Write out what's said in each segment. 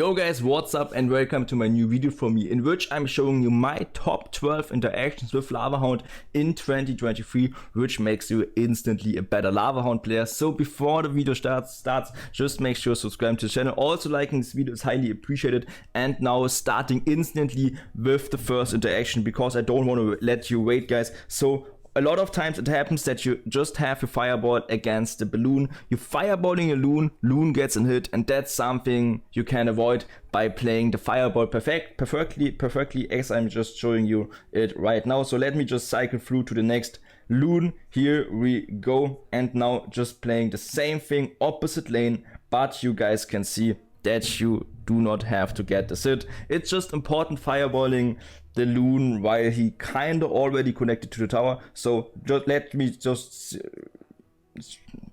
Yo guys, what's up and welcome to my new video from me, in which I'm showing you my top 12 interactions with Lavahound in 2023, which makes you instantly a better Lavahound player. So before the video starts, just make sure to subscribe to the channel. Also liking this video is highly appreciated. And now starting instantly with the first interaction, because I don't want to let you wait, guys. So a lot of times it happens that you just have your fireball against the balloon. You're fireballing a loon gets a hit, and that's something you can avoid by playing the fireball perfectly as I'm just showing you it right now. So let me just cycle through to the next loon. Here we go, and now just playing the same thing, opposite lane, but you guys can see that you do not have to get this hit. It's just important fireballing the loon while he kinda already connected to the tower. So just let me just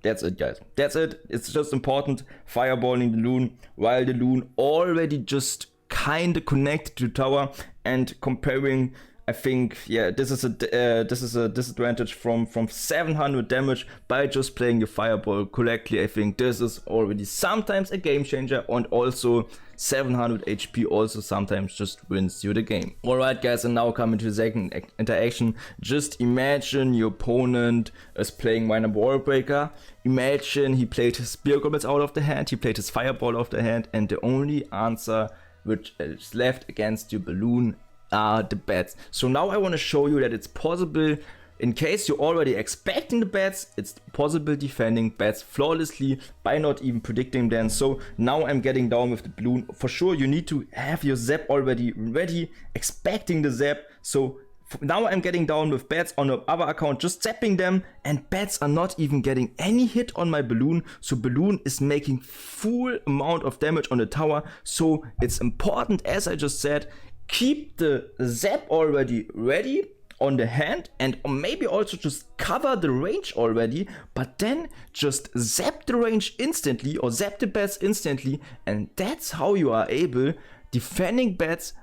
that's it, guys. That's it. It's just important fireballing the loon while the loon already just kinda connected to the tower, and comparing, I think, yeah, this is a disadvantage from 700 damage by just playing your fireball correctly. I think this is already sometimes a game changer, and also 700 HP also sometimes just wins you the game. Alright guys, and now coming to the second interaction. Just imagine your opponent is playing Minor Wall Breaker. Imagine he played his Spear Goblins out of the hand, he played his Fireball off the hand, and the only answer which is left against your balloon are the bats. So now I want to show you that it's possible, in case you're already expecting the bats, it's possible defending bats flawlessly by not even predicting them. So now I'm getting down with the balloon. For sure you need to have your zap already ready, expecting the zap. So now I'm getting down with bats on the other account, just zapping them, and bats are not even getting any hit on my balloon. So balloon is making full amount of damage on the tower. So it's important, as I just said, keep the zap already ready on the hand, and maybe also just cover the range already, but then just zap the range instantly or zap the bats instantly, and that's how you are able defending bats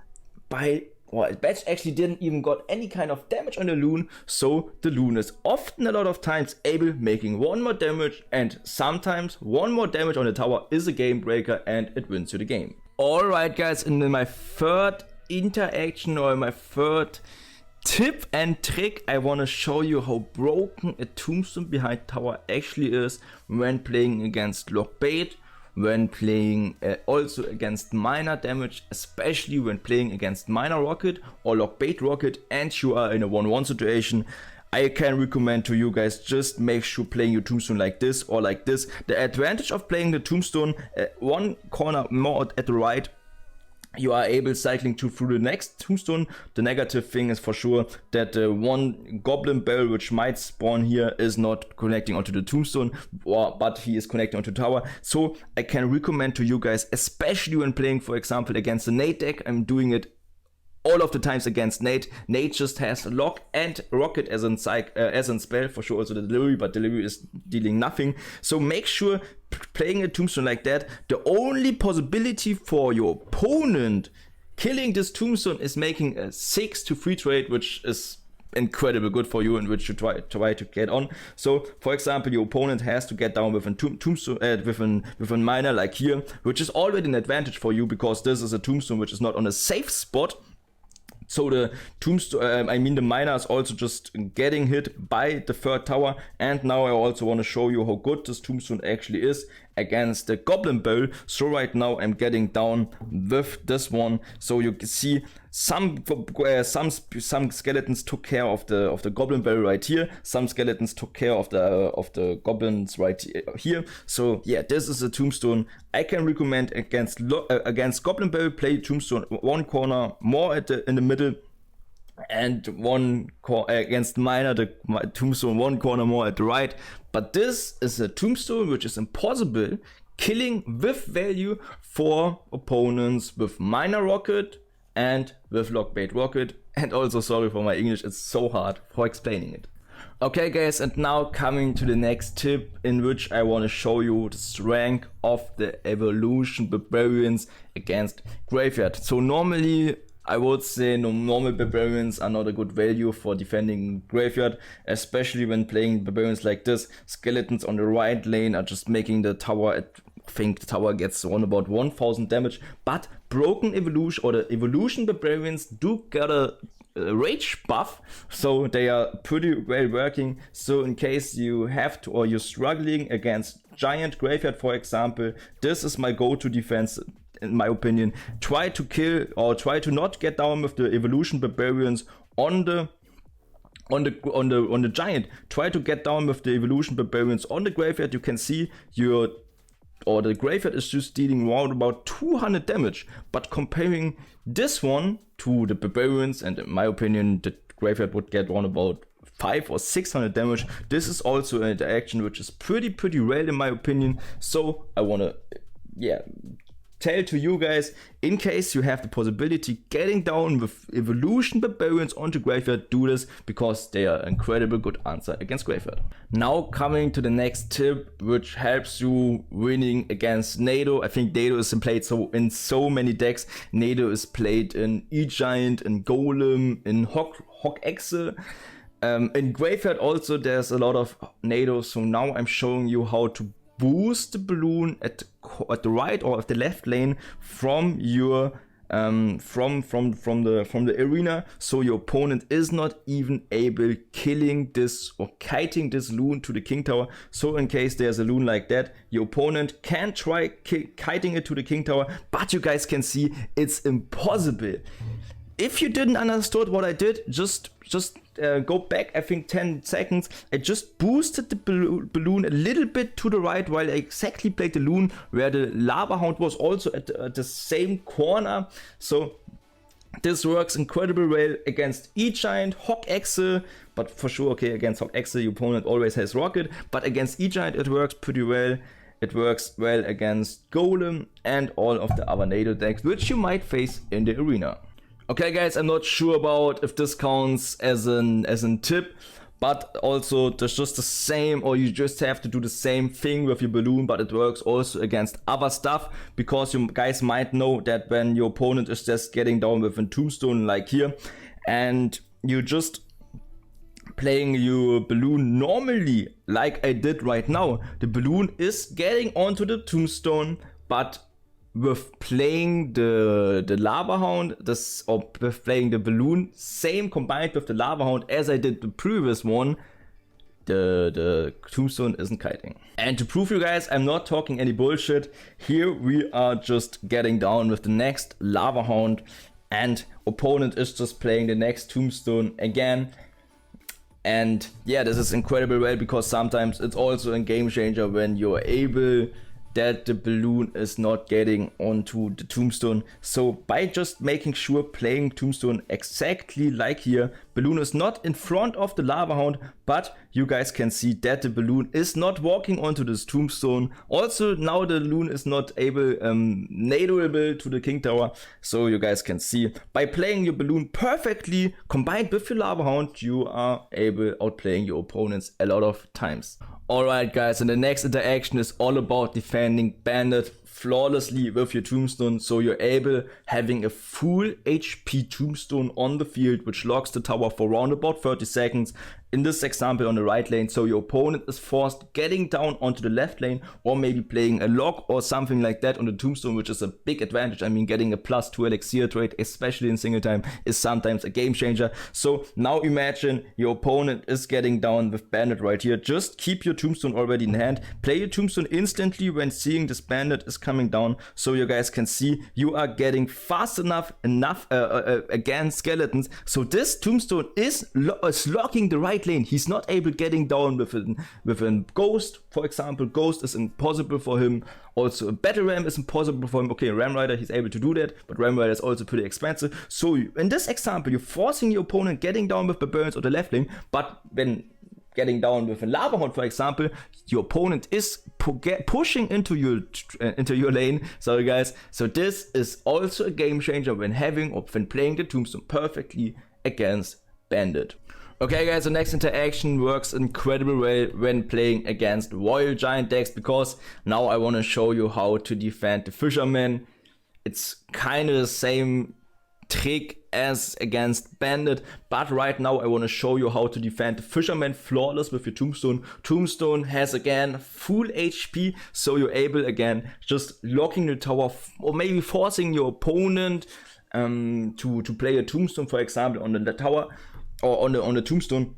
by, well, bats actually didn't even got any kind of damage on the loon. So the loon is often, a lot of times, able making one more damage, and sometimes one more damage on the tower is a game breaker and it wins you the game. Alright guys, and then my third interaction, or my third tip and trick, I want to show you how broken a tombstone behind tower actually is when playing against lock bait, when playing also against minor damage, especially when playing against minor rocket or lock bait rocket, and you are in a 1-1 situation. I can recommend to you guys, just make sure playing your tombstone like this or like this. The advantage of playing the tombstone one corner more at the right, you are able cycling through the next tombstone. The negative thing is for sure that one goblin bell which might spawn here is not connecting onto the tombstone, but he is connecting onto the tower. So I can recommend to you guys, especially when playing, for example, against the Nate deck. I'm doing it all of the times against Nate. Nate just has lock and rocket as in spell, for sure also the delivery, but delivery is dealing nothing. So make sure playing a tombstone like that, the only possibility for your opponent killing this tombstone is making a 6-3 trade, which is incredible good for you, and which you try to get on. So for example, your opponent has to get down with a tombstone with a miner like here, which is already an advantage for you, because this is a tombstone which is not on a safe spot. So the tombstone, the miner is also just getting hit by the third tower. And now I also want to show you how good this tombstone actually is against the goblin bowl. So right now I'm getting down with this one. So you can see some skeletons took care of the goblin bowl right here. Some skeletons took care of the goblins right here. So yeah, this is a tombstone I can recommend against goblin bowl. Play tombstone one corner more in the middle, and one against miner, the tombstone one corner more at the right. But this is a tombstone which is impossible killing with value for opponents with minor rocket and with lock bait rocket. And also, sorry for my English, it's so hard for explaining it. Okay guys, and now coming to the next tip, in which I want to show you the strength of the evolution barbarians against graveyard. So normally I would say normal barbarians are not a good value for defending graveyard, especially when playing barbarians like this. Skeletons on the right lane are just making the tower think the tower gets around about 1000 damage, but broken evolution or the evolution barbarians do get a rage buff, so they are pretty well working. So in case you have to, or you're struggling against giant graveyard, for example, this is my go-to defense in my opinion. Try to kill or try to not get down with the evolution barbarians on the giant. Try to get down with the evolution barbarians on the graveyard. You can see the graveyard is just dealing around about 200 damage, but comparing this one to the barbarians, and in my opinion the graveyard would get around about 500 or 600 damage. This is also an interaction which is pretty rare in my opinion. So I want to tell to you guys, in case you have the possibility getting down with evolution barbarians onto graveyard, do this, because they are an incredible good answer against graveyard. Now coming to the next tip, which helps you winning against Nado. I think Nado is played in so many decks. Nado is played in E-Giant, in Golem, in Hog Exe. In graveyard also there's a lot of Nado. So now I'm showing you how to boost the balloon at the right or at the left lane from your from the arena, so your opponent is not even able killing this or kiting this loon to the king tower. So in case there's a loon like that, your opponent can try kiting it to the king tower, but you guys can see it's impossible. If you didn't understood what I did, just go back, I think 10 seconds. I just boosted the balloon a little bit to the right while I exactly played the loon where the Lava Hound was also at the same corner. So this works incredibly well against E-Giant, Hog Exe, but for sure, okay, against Hog Exe, your opponent always has Rocket, but against E-Giant it works pretty well. It works well against Golem and all of the other Nado decks, which you might face in the arena. Okay guys, I'm not sure about if this counts as an tip, but also there's just the same, or you just have to do the same thing with your balloon, but it works also against other stuff, because you guys might know that when your opponent is just getting down with a tombstone like here, and you just playing your balloon normally like I did right now, the balloon is getting onto the tombstone, but with playing the Lava Hound, or with playing the balloon, same combined with the Lava Hound as I did the previous one, the tombstone isn't kiting. And to prove you guys I'm not talking any bullshit, here we are just getting down with the next Lava Hound, and opponent is just playing the next tombstone again. And yeah, this is incredible well, because sometimes it's also a game changer when you're able that the balloon is not getting onto the tombstone. So by just making sure playing tombstone exactly like here, balloon is not in front of the Lava Hound, but you guys can see that the balloon is not walking onto this tombstone. Also now the balloon is not able nadoable to the king tower. So you guys can see by playing your balloon perfectly combined with your Lava Hound, you are able outplaying your opponents a lot of times. Alright guys, and the next interaction is all about defending Bandit flawlessly with your tombstone, so you're able having a full HP tombstone on the field, which locks the tower for around about 30 seconds. In this example on the right lane, so your opponent is forced getting down onto the left lane, or maybe playing a lock or something like that on the tombstone, which is a big advantage. I mean, getting a +2 elixir trade, especially in single time, is sometimes a game changer. So now imagine your opponent is getting down with Bandit right here. Just keep your tombstone already in hand, play your tombstone instantly when seeing this Bandit is coming down, so you guys can see you are getting fast enough against skeletons. So this tombstone is locking the right lane. He's not able getting down with a ghost, for example. Ghost is impossible for him. Also a battle ram is impossible for him. Okay, Ram Rider, he's able to do that, but Ram Rider is also pretty expensive. So in this example, you're forcing your opponent getting down with barbarians on the left lane, but when getting down with a Lava Hound, for example, your opponent is pushing into your lane. Sorry guys. So this is also a game changer when having or when playing the tombstone perfectly against Bandit. Okay guys, the next interaction works incredibly well when playing against Royal Giant decks, because now I want to show you how to defend the Fisherman. It's kind of the same trick as against Bandit, but right now I want to show you how to defend the Fisherman flawless with your Tombstone. Tombstone has again full HP, so you're able again just locking the tower or maybe forcing your opponent to play a Tombstone, for example, on the tower or on the Tombstone.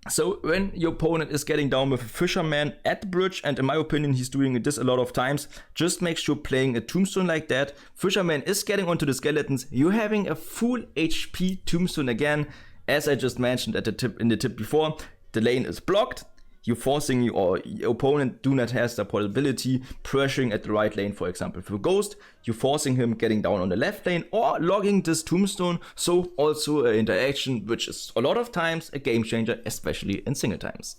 So when your opponent is getting down with a Fisherman at the bridge, and in my opinion he's doing this a lot of times, just make sure playing a Tombstone like that. Fisherman is getting onto the skeletons, you're having a full HP Tombstone again. As I just mentioned in the tip before, the lane is blocked. You're forcing your opponent do not have the possibility pressuring at the right lane, for example. For Ghost, you're forcing him getting down on the left lane or logging this Tombstone. So also an interaction which is a lot of times a game changer, especially in single times.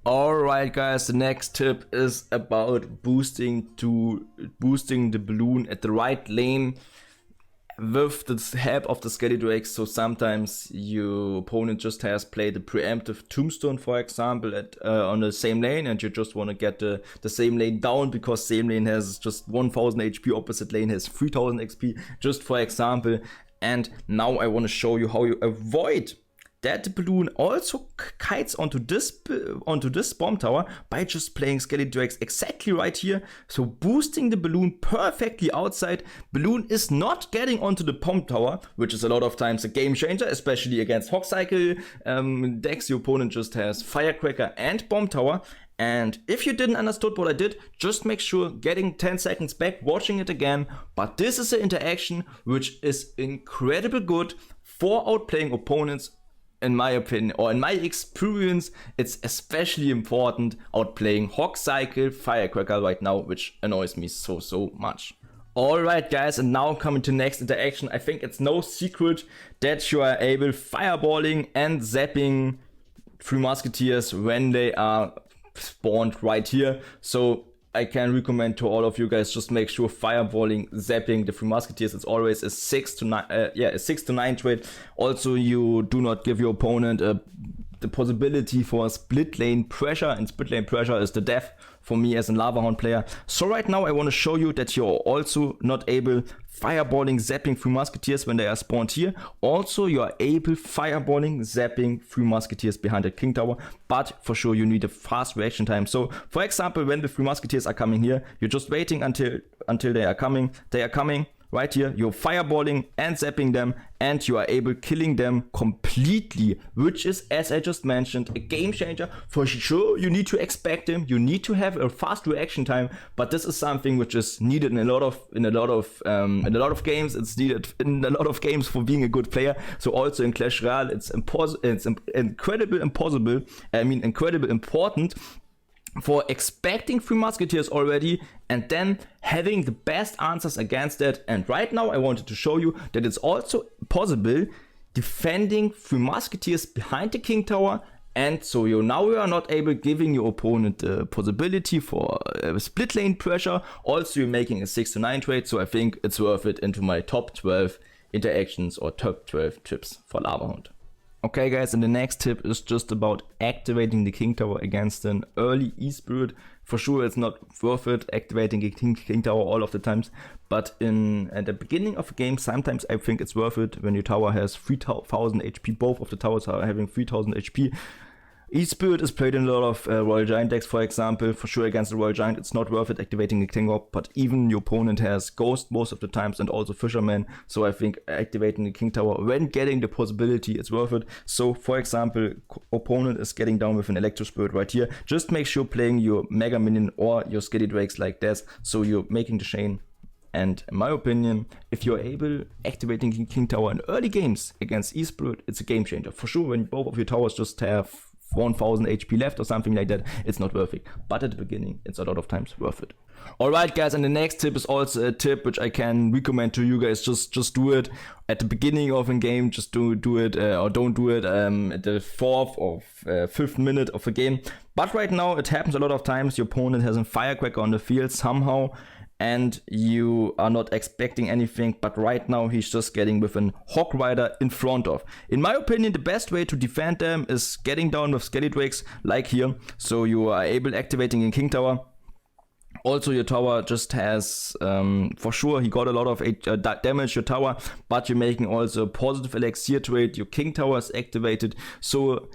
Alright guys, the next tip is about boosting the balloon at the right lane with the help of the Skelly Drakes. So sometimes your opponent just has played the preemptive Tombstone, for example, on the same lane, and you just want to get the same lane down because same lane has just 1000 HP, opposite lane has 3000 XP, just for example. And now I want to show you how you avoid that the balloon also kites onto this bomb tower by just playing Skelly Drakes exactly right here. So boosting the balloon perfectly outside. Balloon is not getting onto the bomb tower, which is a lot of times a game changer, especially against Hog Cycle decks. Your opponent just has Firecracker and bomb tower. And if you didn't understood what I did, just make sure getting 10 seconds back, watching it again. But this is an interaction which is incredibly good for outplaying opponents. In my opinion, or in my experience, it's especially important outplaying Hog Cycle, Firecracker right now, which annoys me so much. Alright guys, and now coming to next interaction. I think it's no secret that you are able fireballing and zapping Three Musketeers when they are spawned right here. So I can recommend to all of you guys, just make sure fireballing, zapping the Three Musketeers. It's always a 6 to 9 trade. Also, you do not give your opponent the possibility for a split lane pressure, and split lane pressure is the death for me as a Lavahound player. So right now I want to show you that you're also not able fireballing, zapping Three Musketeers when they are spawned here. Also you are able fireballing, zapping Three Musketeers behind the King Tower, but for sure you need a fast reaction time. So for example, when the Three Musketeers are coming here, you're just waiting until they are coming. Right here, you're fireballing and zapping them, and you are able killing them completely, which is, as I just mentioned, a game changer. For sure, you need to expect them, you need to have a fast reaction time, but this is something which is needed in a lot of games. It's needed in a lot of games for being a good player. So also in Clash Royale, it's incredibly important for expecting Three Musketeers already and then having the best answers against that. And right now I wanted to show you that it's also possible defending Three Musketeers behind the King Tower. And so you are not able giving your opponent the possibility for split lane pressure. Also you're making a 6 to 9 trade. So I think it's worth it into my top 12 interactions or top 12 tips for Lavahound. Okay guys, and the next tip is just about activating the King Tower against an early E-Spirit. For sure it's not worth it activating the King Tower all of the times, but at the beginning of a game sometimes I think it's worth it when your tower has 3000 HP, both of the towers are having 3000 HP. E-Spirit is played in a lot of Royal Giant decks, for example. For sure against the Royal Giant it's not worth it activating the King Tower, but even your opponent has Ghost most of the times and also Fisherman, so I think activating the King Tower when getting the possibility it's worth it. So for example, opponent is getting down with an Electro Spirit right here, just make sure playing your Mega Minion or your Skelly Drakes like this, so you're making the chain. And in my opinion, if you're able activating King Tower in early games against E-Spirit, it's a game changer. For sure when both of your towers just have 1000 HP left or something like that, it's not worth it, but at the beginning it's a lot of times worth it. Alright guys, and the next tip is also a tip which I can recommend to you guys. Just do it at the beginning of a game, just do it or don't do it at the 4th or 5th minute of a game. But right now it happens a lot of times, your opponent has a Firecracker on the field somehow and you are not expecting anything, but right now he's just getting with an Hog Rider in front of. In my opinion, the best way to defend them is getting down with Skelly Drakes like here. So you are able activating in King Tower, Also, your tower just has, for sure, he got a lot of damage, your tower, but you're making also a positive elixir trade. Your king tower is activated. So,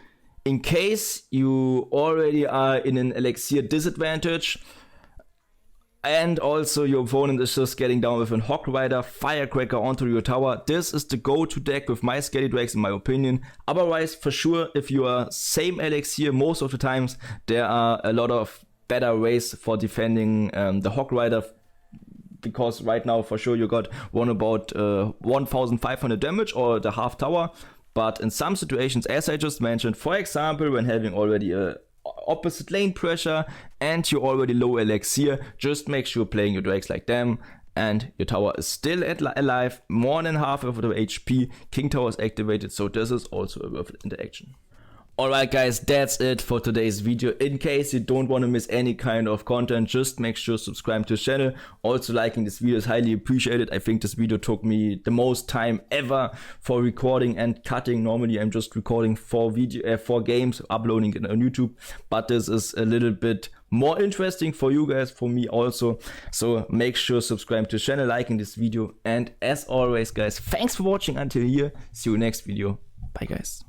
in case you already are in an elixir disadvantage, and also your opponent is just getting down with a Hog Rider, Firecracker onto your tower, this is the go-to deck with my Skelly Drakes in my opinion. Otherwise, for sure, if you are same elixir, most of the times, there are a lot of better ways for defending the Hog Rider, because right now for sure you got about 1500 damage or the half tower. But in some situations, as I just mentioned, for example, when having already a opposite lane pressure and you're already low elixir, just make sure playing your drakes like them, and your tower is still alive, more than half of the HP, king tower is activated, so this is also a worth interaction. Alright guys, that's it for today's video. In case you don't want to miss any kind of content, just make sure to subscribe to the channel. Also, liking this video is highly appreciated. I think this video took me the most time ever for recording and cutting. Normally I'm just recording 4 games, uploading it on YouTube, but this is a little bit more interesting for you guys, for me also. So make sure to subscribe to the channel, liking this video, and as always guys, thanks for watching until here. See you next video. Bye guys.